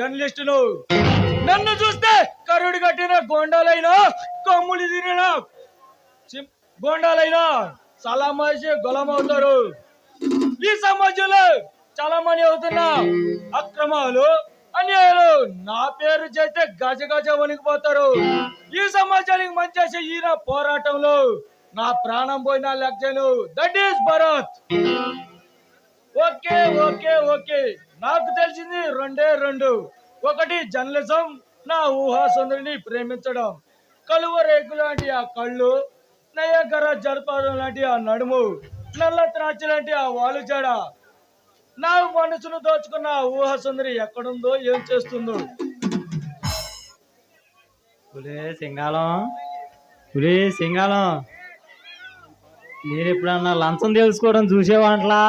జర్నలిస్టులు. నన్ను చూస్తే కరుడు కట్టిన గోండాలైనా కమ్ములు తిరిగిన గోండాలైనా సలామాసి గొలమవుతారు. ఈ సమాజంలో చాలా మంది అవుతున్న అక్రమాలు అన్యాయాలు నా పేరు చేస్తే గజ గజ వణికిపోతారు. ఈ సమాజానికి మంచి చేసే ఈయన పోరాటంలో నా ప్రాణం పోయినా లెక్కను. That is Bharat. Okay okay okay, నాకు తెలిసింది రెండే రెండు. ఒకటి జర్నలిజం, నా ఊహా సుందరిని ప్రేమించడం, కలువ రేకు లాంటి ఆ కళ్ళు, నయగర జలపాతం లాంటి ఆ నడుము, నల్ల త్రాచి లాంటి ఆ వాలు జడ. నా మనసును దోచుకున్న ఆ ఊహా సుందరి ఎక్కడుందో, ఏం చేస్తుందో. సింగాలం నేను ఎప్పుడన్నా లంచం తెలుసుకోవడం చూసేవాంట్లా?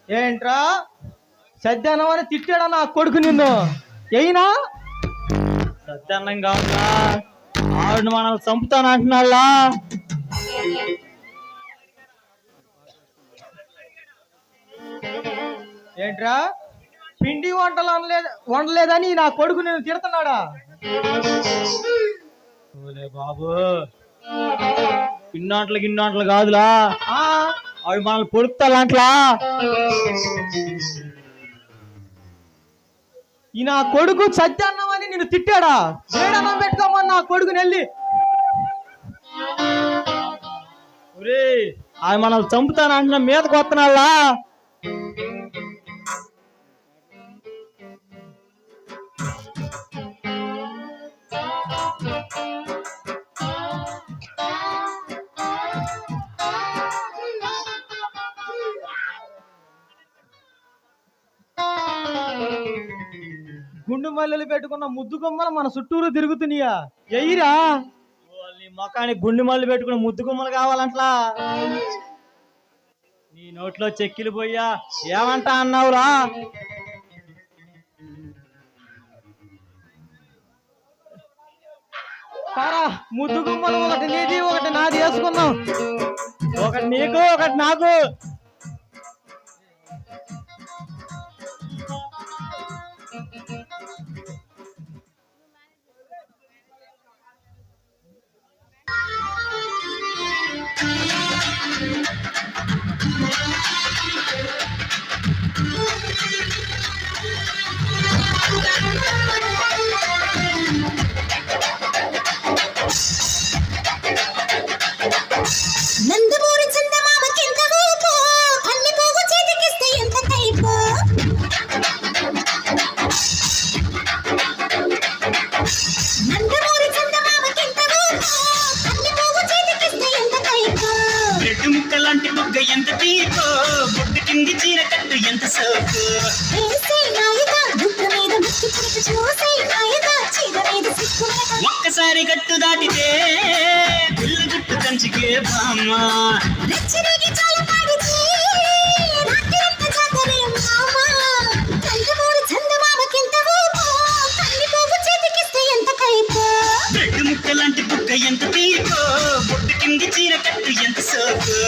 ఏంట్రా సత్యాన్నం అని తిట్టాడా నా కొడుకు నిన్ను? అయినా సత్యాన్నం కాదురా, ఆవిడ మనల్ని చంపుతానంటున్నాళ్ళా. ఏంట్రా పిండి వంటలు వండలేదని నా కొడుకు నేను తిడుతున్నాడా? బాబు, గిన్నోంటలు కాదులా, ఆవిడ మనల్ని పొడుపుతాలంట్లా. ఈ నా కొడుకు సత్యాన్నం అని నేను తిట్టాడా? వేడన్నం పెట్టుకోమని నా కొడుకుని వెళ్ళి. ఆవిడ మనల్ని చంపుతానంటున్నా, మీదకి వస్తున్నాళ్ళా. గుండు మల్లెలు పెట్టుకున్న ముద్దు కొమ్మలు మన చుట్టూరు తిరుగుతున్నాయా? ఎయిరా నీ మొఖానికి గుండు మల్లి పెట్టుకుని ముద్దు గుమ్మలు కావాలంట్లా. నీ నోట్లో చెక్కిలు పోయా ఏమంటా అన్నావురా? సారా ముద్దు గుమ్మలు ఒకటి నీది ఒకటి నాది వేసుకుందాం. ఒకటి నీకు ఒకటి నాకు. నందమూరి చందమామకెంత ఊపు, అన్ని పోగు చేతికిస్తే ఎంత కైపు. నందమూరి చందమామకెంత ఊపు, అన్ని పోగు చేతికిస్తే ఎంత కైపు. బ్రెడ్ ముక్కలాంటి బుగ్గ ఎంత తీపో, బుడ్డు కింది చీర కట్టు ఎంత సోకు. వేసే నాయక బుట్ట మీద ముక్కు పుడక, చూసే నాయక చీర మీద సిక్కు మెడక. ఒక్కసారి గట్టు దాటితే గుళ్ళు గుట్టు కంచికే బామ్మ. రెచ్చిరేగి చాల పాడితే రాత్రంతా జాతరే మామ. నందమూరి చందమామకెంత ఊపు, అన్ని పోగు చేతికిస్తే ఎంత కైపు. బ్రెడ్ ముక్కలాంటి బుగ్గ ఎంత తీపో, బుడ్డు కింది చీర కట్టు ఎంత సోకు.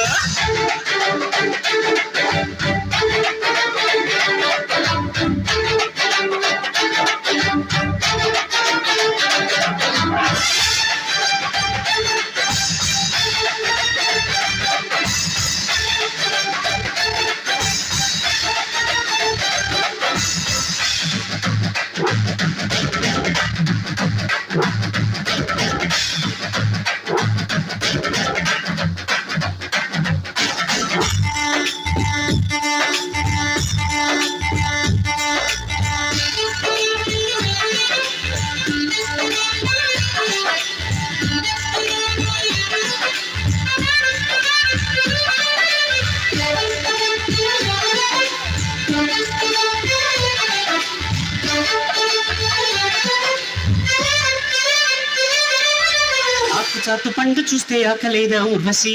చాతు పండు చూస్తే ఆకలేదా ఉర్వశి?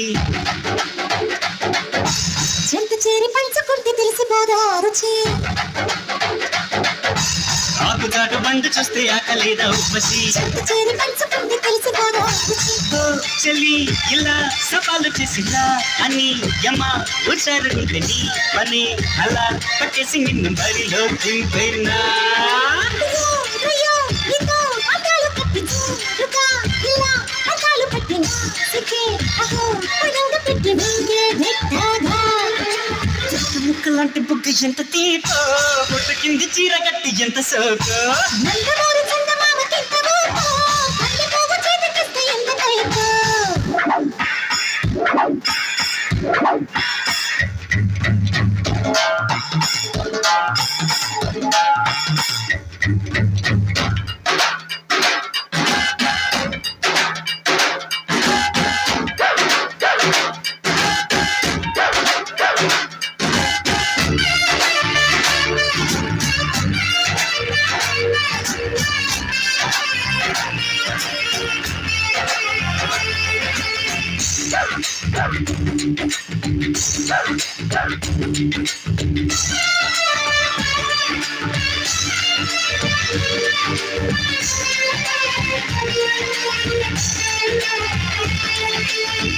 చెంత చేరి పంచుకుంటే తెలిసిపోదా రుచి. ఆకు చాటు బండు చూస్తే ఆకలేదా ఉప్పసి చెత్త చేరి పంచుకుంటే తెలిసిపోదా ఓ చెల్లి ఇలా సవాలు చేసిలా అని యమ్మ హుషారుగుంటే నీ పని అలా పట్టేసి నిన్ను బరిలో దింపేనా అయ్యో అయ్యో నీతో అద్దాలు కట్టి చూరుగా ఇలా అద్దాలు పట్టిన సిక్కే అహో పడంగ పెట్టి వీగే దిట్టాగా ముక్కలాంటి బుగ్గ ఎంత తీపో బొట్టు కింది చీర కట్టి ఎంత సోకో నందమూరి చందమామ కింతవో కళ్ళి పోగు చేతికిస్తే ఎంత కైపో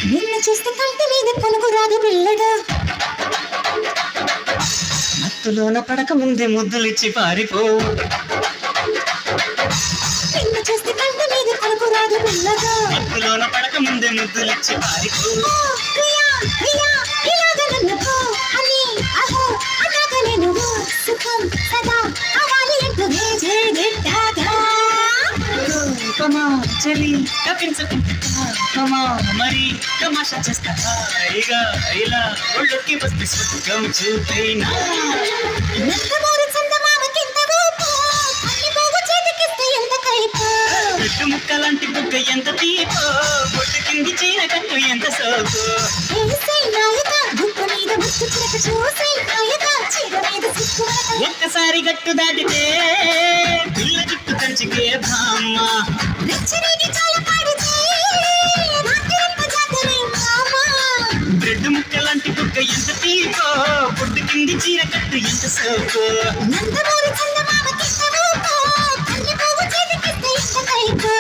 నిన్ను చూస్తే కంటి మీద కనుగు రాదు పిల్లగా మత్తులోన పడక ముందే ముద్దులిచ్చి పారిపో నిన్ను చూస్తే కంటి మీద కనుగు రాదు పిల్లగా మత్తులోన పడక ముందే ముద్దులిచ్చి పారిపో ఓ ప్రియా ప్రియా ఇలాగ నన్నుకో అని అహో అన్నాకనే నువ్వు సుఖం సదా అవాలి అంటూ వేజే దిట్టాగా కమా చలి కమా మరి తమాషా చేస్తా హాయిగా ఇలా ఒళ్ళొక్కి వస్తే స్వర్గం చూపైనా నందమూరి చందమామ కింద ఊపు అన్ని పోగు చేతికిస్తే ఎంత కైపో పెట్టు ముక్కలాంటి బుగ్గ ఎంత తీపో బొట్టు కింది చీర కట్టు ఎంత సోకో ఏసై నాయక గుట్టు మీద ముట్టు చిరక చూసై నాయక చీర మీద సిక్కు ఒక్కసారి గట్టు దాటితే పిల్ల జుట్టు కంచికే భామ వెచ్చరికి చాలా పాడితే రాత్రిరంత జాతరే మామా బ్రెడ్ ముక్కలాంటి బుగ్గ ఎంత తీపో బొట్టు కింది చీర కట్టు ఎంత సోకో నందమూరి చందమామ కింద ఊపు అన్ని పోగు చేతికిస్తే ఎంత కైపో